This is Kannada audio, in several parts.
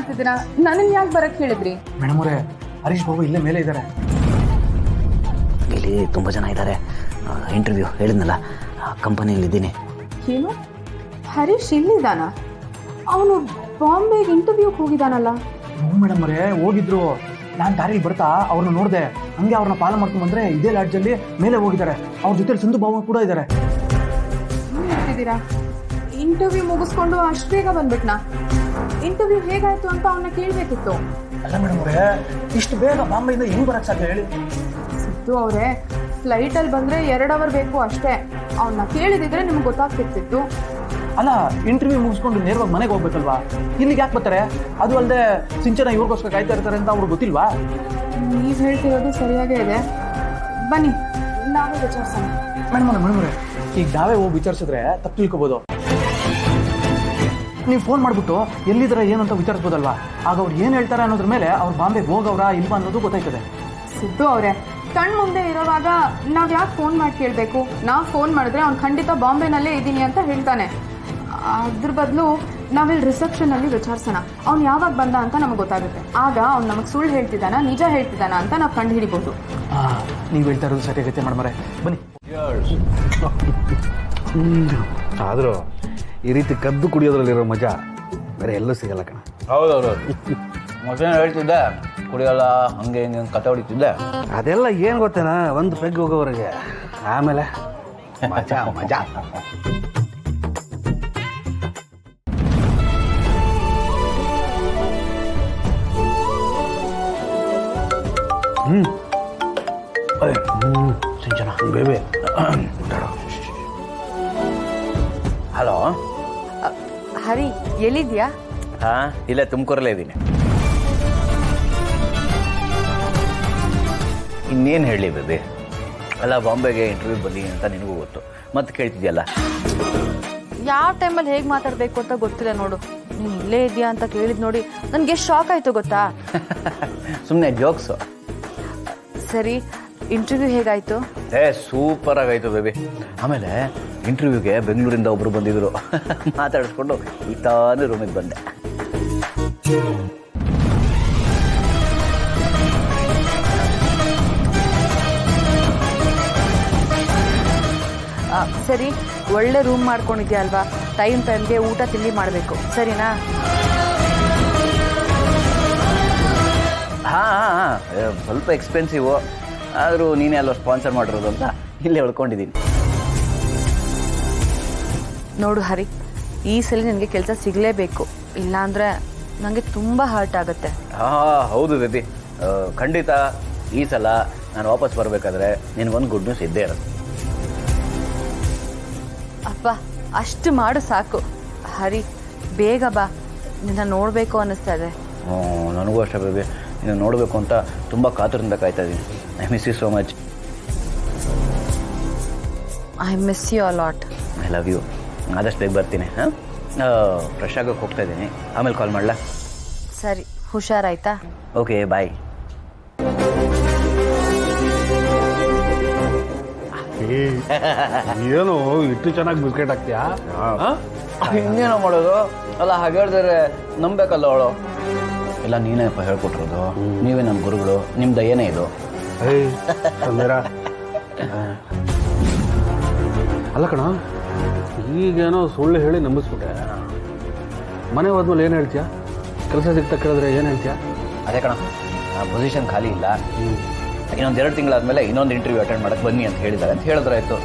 ಮಾಡ್ತಿದ್ದೀರಾ? ನನ್ನನ್ನು ಯಾಕೆ ಬರಕ್ಕೆ ಹೇಳಿದ್ರಿ? ಮೇಡಮ್ ಅವರೇ, ಹರೀಶ್ ಬಾಬು ಇಲ್ಲೇ ಮೇಲೆ ಇದ್ದಾರೆ. ಇಲ್ಲಿ ತುಂಬ ಜನ ಇದ್ದಾರೆ. ಇಂಟರ್ವ್ಯೂ ಹೇಳಿದ್ನಲ್ಲ, ಕಂಪನಿಯಲ್ಲಿದ್ದೀನಿ. ಏನು, ಹರೀಶ್ ಇಲ್ಲಿದ್ದಾನ? ಅವನು ಬಾಂಬೆಗೆ ಇಂಟರ್ವ್ಯೂಗೆ ಹೋಗಿದ್ದಾನಲ್ಲ? ಹ್ಞೂ ಮೇಡಮ್ ಅವರೇ, ಹೋಗಿದ್ರು. ನಾನು ದಾರಿಲಿ ಬರ್ತಾ ಅವ್ರನ್ನ ನೋಡಿದೆ. ಹಂಗೆ ಅವ್ರನ್ನ ಫಾಲೋ ಮಾಡ್ಕೊಂಡು ಬಂದರೆ ಇದೇ ಲಾಡ್ಜಲ್ಲಿ ಮೇಲೆ ಹೋಗಿದ್ದಾರೆ. ಅವ್ರ ಜೊತೆ ಸಿಂಧು ಬಾಬು ಕೂಡ ಇದ್ದಾರೆ. ಹೇಳ್ತಿದ್ದೀರಾ? ಇಂಟರ್ವ್ಯೂ ಮುಗಿಸ್ಕೊಂಡು ಅಷ್ಟು ಬೇಗ ಬಂದ್ಬಿಟ್ನಾ? ಇಂಟರ್ವ್ಯೂ ಹೇಗಾಯ್ತು ಅಂತ ಅವನ್ನ ಕೇಳಬೇಕಿತ್ತು. ಅಲ್ಲ ಮೇಡಮ್ ಅವರೇ, ಇಷ್ಟು ಬೇಗ ಬಾಂಬೆಯಿಂದ ಹೆಂಗೆ ಬರಕ್ಕೆ ಸಾಧ್ಯ ಹೇಳಿ? ಸಿದ್ದು ಅವರೇ, ಫ್ಲೈಟಲ್ಲಿ ಬಂದರೆ 2 ಅವರ್ ಬೇಕು ಅಷ್ಟೇ. ಅವನ್ನ ಕೇಳಿದಿದ್ರೆ ನಿಮ್ಗೆ ಗೊತ್ತಾಗ್ತಿರ್ತಿತ್ತು. ಅಲ್ಲ, ಇಂಟರ್ವ್ಯೂ ಮುಗಿಸ್ಕೊಂಡು ನೇರವಾಗಿ ಮನೆಗೆ ಹೋಗ್ಬೇಕಲ್ವಾ? ಇಲ್ಲಿಗೆ ಯಾಕೆ ಬರ್ತಾರೆ? ಅದು ಅಲ್ಲದೆ ಸಿಂಚನ ಇವ್ರಿಗೋಸ್ಕರ ಕಾಯ್ತಾ ಇರ್ತಾರೆ ಅಂತ ಅವ್ರಿಗೆ ಗೊತ್ತಿಲ್ವಾ? ನೀವು ಹೇಳ್ತಿರೋದು ಸರಿಯಾಗೇ ಇದೆ. ಬನ್ನಿ, ನಾವೇ ವಿಚಾರಿಸೋಣ. ಮೇಡಮ್ ಈಗ ನಾವೇ ಹೋಗಿ ವಿಚಾರಿಸಿದ್ರೆ ತಪ್ಪು ತಿಳ್ಕೊಬೋದು. ನೀವು ಫೋನ್ ಮಾಡಿಬಿಟ್ಟು ಎಲ್ಲಿದ್ದಾರೆ ಏನು ಅಂತ ವಿಚಾರಿಸ್ಬೋದಲ್ವಾ? ಆಗ ಅವ್ರು ಏನು ಹೇಳ್ತಾರೆ ಅನ್ನೋದ್ರ ಮೇಲೆ ಅವ್ರು ಬಾಂಬೆಗೆ ಹೋಗವ್ರಾ ಇಲ್ವಾ ಅನ್ನೋದು ಗೊತ್ತಾಯ್ತದೆ. ಸಿದ್ದು ಅವರೇ, ಕಣ್ಣು ಮುಂದೆ ಇರೋವಾಗ ನಾವು ಯಾಕೆ ಫೋನ್ ಮಾಡಿ ಕೇಳಬೇಕು? ನಾವು ಫೋನ್ ಮಾಡಿದ್ರೆ ಅವ್ನು ಖಂಡಿತ ಬಾಂಬೆನಲ್ಲೇ ಇದ್ದೀನಿ ಅಂತ ಹೇಳ್ತಾನೆ. ಅದ್ರ ಬದಲು ನಾವಿಲ್ಲಿ ರಿಸೆಪ್ಷನಲ್ಲಿ ವಿಚಾರಿಸೋಣ. ಅವ್ನು ಯಾವಾಗ ಬಂದ ಅಂತ ನಮಗೆ ಗೊತ್ತಾಗುತ್ತೆ. ಆಗ ಅವ್ನು ನಮಗೆ ಸುಳ್ಳು ಹೇಳ್ತಿದ್ದಾನ, ನಿಜ ಹೇಳ್ತಿದ್ದಾನ ಅಂತ ನಾವು ಕಂಡು ಹಿಡಿಬೋದು. ನೀವು ಹೇಳ್ತಾ ಇರೋದು ಸರಿಯಾಗೈತೆ ಮೇಡಮರೇ, ಬನ್ನಿ. ಆದರೂ ಈ ರೀತಿ ಕದ್ದು ಕುಡಿಯೋದ್ರಲ್ಲಿರೋ ಮಜಾ ಬೇರೆ ಎಲ್ಲೂ ಸಿಗಲ್ಲ ಕಣ. ಹೌದೌದು. ಮೊದಲೇ ಹೇಳ್ತಿದ್ದೆ ಕುಡಿಯೋಲ್ಲ, ಹಂಗೆ ಹಿಂಗೆ ಕತೆ ಹೊಡಿತಿದ್ದೆ. ಅದೆಲ್ಲ ಏನು ಗೊತ್ತೇನಾ, ಒಂದು ಪೆಗ್ ಹೋಗೋವರೆಗೆ, ಆಮೇಲೆ ಮಜಾ ಮಜಾ. ಸಿಂಚನ ಬೇಬಿ. ಹಲೋ. ಹರಿ, ಎಲ್ಲಿದ್ಯಾ? ಹಾಂ, ಇಲ್ಲೇ ತುಮಕೂರಲ್ಲೇ ಇದ್ದೀನಿ. ಇನ್ನೇನು ಹೇಳಿ ಬೇಬಿ? ಅಲ್ಲ, ಬಾಂಬೆಗೆ ಇಂಟರ್ವ್ಯೂ ಬನ್ನಿ ಅಂತ ನಿನಗೂ ಗೊತ್ತು, ಮತ್ತೆ ಕೇಳ್ತಿದ್ಯಲ್ಲ. ಯಾವ ಟೈಮಲ್ಲಿ ಹೇಗೆ ಮಾತಾಡಬೇಕು ಅಂತ ಗೊತ್ತಿಲ್ಲ ನೋಡು. ನೀನು ಇಲ್ಲೇ ಇದೆಯಾ ಅಂತ ಕೇಳಿದ್ ನೋಡಿ ನನಗೆ ಎಷ್ಟು ಶಾಕ್ ಆಯಿತು ಗೊತ್ತಾ? ಸುಮ್ಮನೆ ಜೋಕ್ಸು. ಸರಿ, ಇಂಟರ್ವ್ಯೂ ಹೇಗಾಯಿತು? ಸೂಪರ್ ಆಗಾಯ್ತು ಬೇಬಿ. ಆಮೇಲೆ ಇಂಟರ್ವ್ಯೂಗೆ ಬೆಂಗಳೂರಿಂದ ಒಬ್ಬರು ಬಂದಿದ್ರು. ಮಾತಾಡಿಸ್ಕೊಂಡು ಈ ತಾನೇ ರೂಮಿಗೆ ಬಂದೆ. ಸರಿ, ಒಳ್ಳೆ ರೂಮ್ ಮಾಡ್ಕೊಂಡಿದ್ಯಾ ಅಲ್ವಾ? ಟೈಮ್ಗೆ ಊಟ ತಿಂಡಿ ಮಾಡಬೇಕು, ಸರಿನಾ? ಹಾಂ, ಸ್ವಲ್ಪ ಎಕ್ಸ್ಪೆನ್ಸಿವು, ಆದರೂ ನೀನೇ ಅಲ್ವ ಸ್ಪಾನ್ಸರ್ ಮಾಡಿರೋದು ಅಂತ ಇಲ್ಲೇ ಉಳ್ಕೊಂಡಿದ್ದೀನಿ. ನೋಡು ಹರಿ, ಈ ಸಲ ನನಗೆ ಕೆಲಸ ಸಿಗಲೇಬೇಕು, ಇಲ್ಲಾಂದರೆ ನನಗೆ ತುಂಬ ಹರ್ಟ್ ಆಗುತ್ತೆ. ಹಾಂ, ಹೌದು ಬೇಬಿ, ಖಂಡಿತ ಈ ಸಲ ನಾನು ವಾಪಸ್ ಬರಬೇಕಾದ್ರೆ ನಿನಗೊಂದು ಗುಡ್ ನ್ಯೂಸ್ ಇದ್ದೇ ಇರೋದು. ಅಪ್ಪ, ಅಷ್ಟು ಮಾಡು ಸಾಕು. ಹರಿ, ಬೇಗ ಬಾ, ನಿನ್ನ ನೋಡಬೇಕು ಅನ್ನಿಸ್ತಾ ಇದೆ. ನನಗೂ ಅಷ್ಟೇ ಬೇಬಿ, ನೀನು ನೋಡಬೇಕು ಅಂತ ತುಂಬ ಕಾತುರದಿಂದ ಕಾಯ್ತಾ ಇದ್ದೀನಿ. I miss you so much. I miss you a lot. I love you. ಆದಷ್ಟು ಬೇಗ ಬರ್ತೀನಿ. ಹಾಂ, ಫ್ರೆಶ್ ಆಗೋಕ್ಕೆ ಹೋಗ್ತಾ ಇದ್ದೀನಿ, ಆಮೇಲೆ ಕಾಲ್ ಮಾಡಲಾ? ಸರಿ, ಹುಷಾರಾಯ್ತಾ? ಓಕೆ, ಬಾಯ್. ಏನು ಇಷ್ಟು ಚೆನ್ನಾಗಿ ಬಿಸ್ಕೆಟ್ ಹಾಕ್ತೀಯಾ? ಇನ್ನೇನೋ ಮಾಡೋದು? ಅಲ್ಲ, ಹಾಗೆ ಹೇಳಿದ್ರೆ ನಂಬೇಕಲ್ಲ ಅವಳು. ಎಲ್ಲ ನೀನೇಪ್ಪ ಹೇಳ್ಕೊಟ್ಟಿರೋದು, ನೀವೇ ನಮ್ಮ ಗುರುಗಳು, ನಿಮ್ದು ಏನೇ ಇದು. ಅಲ್ಲ ಕಣ, ಈಗೇನೋ ಸುಳ್ಳು ಹೇಳಿ ನಂಬಿಸ್ಬಿಟ್ಟೆ. ಮನೆ ಹೋದ್ಮೇಲೆ ಏನು ಹೇಳ್ತೀಯಾ? ಕೆಲಸ ಸಿಗ್ತಾ ಕೇಳಿದ್ರೆ ಏನು ಹೇಳ್ತೀಯಾ? ಅದೇ ಕಣ, ಪೊಸಿಷನ್ ಖಾಲಿ ಇಲ್ಲ, ಇನ್ನೊಂದು 2 ತಿಂಗಳಾದ್ಮೇಲೆ ಇನ್ನೊಂದು ಇಂಟರ್ವ್ಯೂ ಅಟೆಂಡ್ ಮಾಡಕ್ಕೆ ಬನ್ನಿ ಅಂತ ಹೇಳಿದ್ದಾರೆ ಅಂತ ಹೇಳಿದ್ರಾಯ್ತು.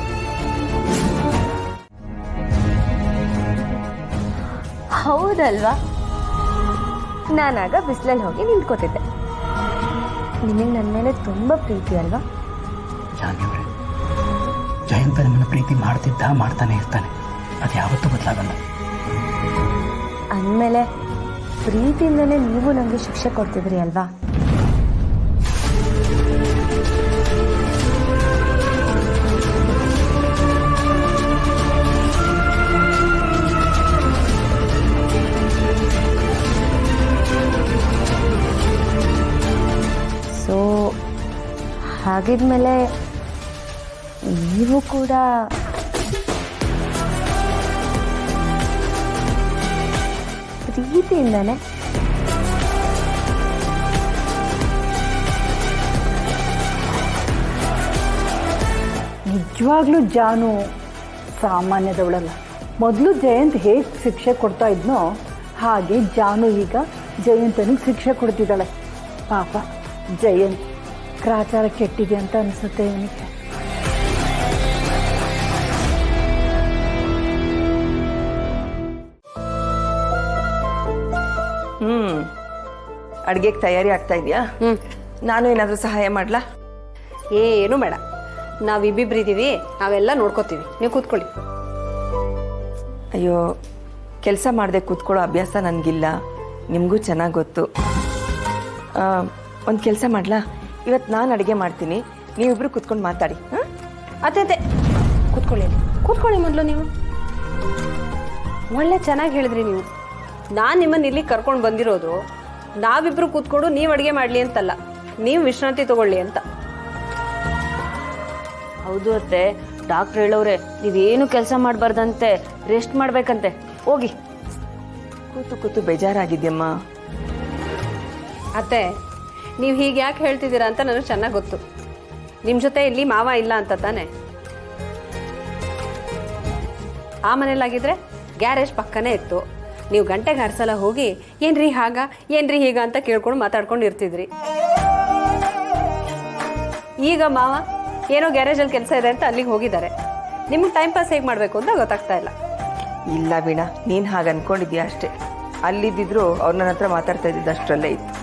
ಹೌದಲ್ವಾ? ನಾನಾಗ ಬಿಸಿಲಲ್ಲಿ ಹೋಗಿ ನಿಂತ್ಕೋತಿದ್ದೆ. ನಿಮಗೆ ನನ್ನ ಮೇಲೆ ತುಂಬ ಪ್ರೀತಿ ಅಲ್ವಾ? ಜಯಂತ ನಿಮ್ಮನ್ನು ಪ್ರೀತಿ ಮಾಡ್ತಾನೆ ಇರ್ತಾನೆ, ಅದು ಯಾವತ್ತೂ ಬದಲಾಗಲ್ಲ. ಅಂದಮೇಲೆ ಪ್ರೀತಿಯಿಂದಲೇ ನೀವು ನನಗೆ ಶಿಕ್ಷೆ ಕೊಡ್ತಿದ್ರಿ ಅಲ್ವಾ? ಸೊ ಹಾಗಿದ್ಮೇಲೆ ನೀವು ಕೂಡ ಪ್ರೀತಿಯಿಂದನೇ ನಿಜವಾಗ್ಲೂ ಜಾನು ಸಾಮಾನ್ಯದವಳಲ್ಲ. ಮೊದಲು ಜಯಂತ್ ಹೇಗೆ ಶಿಕ್ಷೆ ಕೊಡ್ತಾ ಇದ್ನೋ ಹಾಗೆ ಜಾನು ಈಗ ಜಯಂತನಿಗೆ ಶಿಕ್ಷೆ ಕೊಡ್ತಿದ್ದಾಳೆ. ಪಾಪ ಜಯಂತ್ ಗ್ರಾಚಾರ ಕೆಟ್ಟಿದೆ ಅಂತ ಅನಿಸುತ್ತೆ ಇವನಿಗೆ. ಅಡುಗೆಗೆ ತಯಾರಿ ಆಗ್ತಾ ಇದೆಯಾ? ನಾನು ಏನಾದರೂ ಸಹಾಯ ಮಾಡಲಾ? ಏನು ಬೇಡ, ನಾವಿಬ್ಬಿಬ್ರು ಇದ್ದೀವಿ, ನಾವೆಲ್ಲ ನೋಡ್ಕೋತೀವಿ, ನೀವು ಕೂತ್ಕೊಳ್ಳಿ. ಅಯ್ಯೋ, ಕೆಲಸ ಮಾಡದೆ ಕೂತ್ಕೊಳ್ಳೋ ಅಭ್ಯಾಸ ನನಗಿಲ್ಲ, ನಿಮಗೂ ಚೆನ್ನಾಗಿ ಗೊತ್ತು. ಒಂದು ಕೆಲಸ ಮಾಡಲಾ? ಇವತ್ತು ನಾನು ಅಡುಗೆ ಮಾಡ್ತೀನಿ, ನೀವಿಬ್ರು ಕೂತ್ಕೊಂಡು ಮಾತಾಡಿ. ಹಾಂ, ಅದೇ ಕೂತ್ಕೊಳ್ಳಿ, ಕೂತ್ಕೊಳ್ಳಿ ಮೊದಲು. ನೀವು ಒಳ್ಳೆ ಚೆನ್ನಾಗಿ ಹೇಳಿದ್ರಿ. ನಾನು ನಿಮ್ಮನ್ನು ಇಲ್ಲಿ ಕರ್ಕೊಂಡು ಬಂದಿರೋದು ನಾವಿಬ್ರು ಕೂತ್ಕೊಂಡು ನೀವು ಅಡುಗೆ ಮಾಡಲಿ ಅಂತಲ್ಲ, ನೀವು ವಿಶ್ರಾಂತಿ ತಗೊಳ್ಳಿ ಅಂತ. ಹೌದು ಅತ್ತೆ, ಡಾಕ್ಟ್ರ್ ಹೇಳೋರೆ ನೀವೇನು ಕೆಲಸ ಮಾಡಬಾರ್ದಂತೆ, ರೆಸ್ಟ್ ಮಾಡಬೇಕಂತೆ. ಹೋಗಿ. ಕೂತು ಕೂತು ಬೇಜಾರಾಗಿದ್ಯಮ್ಮ. ಅತ್ತೆ, ನೀವು ಹೀಗೆ ಯಾಕೆ ಹೇಳ್ತಿದ್ದೀರಾ ಅಂತ ನನಗೆ ಚೆನ್ನಾಗಿ ಗೊತ್ತು. ನಿಮ್ಮ ಜೊತೆ ಇಲ್ಲಿ ಮಾವ ಇಲ್ಲ ಅಂತ ತಾನೆ. ಆ ಮನೇಲಾಗಿದ್ರೆ ಗ್ಯಾರೇಜ್ ಪಕ್ಕನೇ ಇತ್ತು, ನೀವು ಗಂಟೆಗೆ 2 ಸಲ ಹೋಗಿ ಏನ್ರಿ ಹಾಗ ಏನ್ರಿ ಹೀಗ ಅಂತ ಕೇಳ್ಕೊಂಡು ಮಾತಾಡ್ಕೊಂಡು ಇರ್ತಿದ್ರಿ. ಈಗ ಮಾವ ಏನೋ ಗ್ಯಾರೇಜಲ್ಲಿ ಕೆಲಸ ಇದೆ ಅಂತ ಅಲ್ಲಿಗೆ ಹೋಗಿದ್ದಾರೆ. ನಿಮ್ಗೆ ಟೈಮ್ ಪಾಸ್ ಹೇಗೆ ಮಾಡಬೇಕು ಅಂತ ಗೊತ್ತಾಗ್ತಾ ಇಲ್ಲ. ಇಲ್ಲ ವೀಣಾ, ನೀನು ಹಾಗೆ ಅಂದ್ಕೊಂಡಿದ್ಯಾ ಅಷ್ಟೇ. ಅಲ್ಲಿದ್ದಿದ್ರು ಅವ್ರು ನನ್ನ ಹತ್ರ ಮಾತಾಡ್ತಾ ಇದ್ದಿದ್ದು ಅಷ್ಟರಲ್ಲೇ ಇತ್ತು.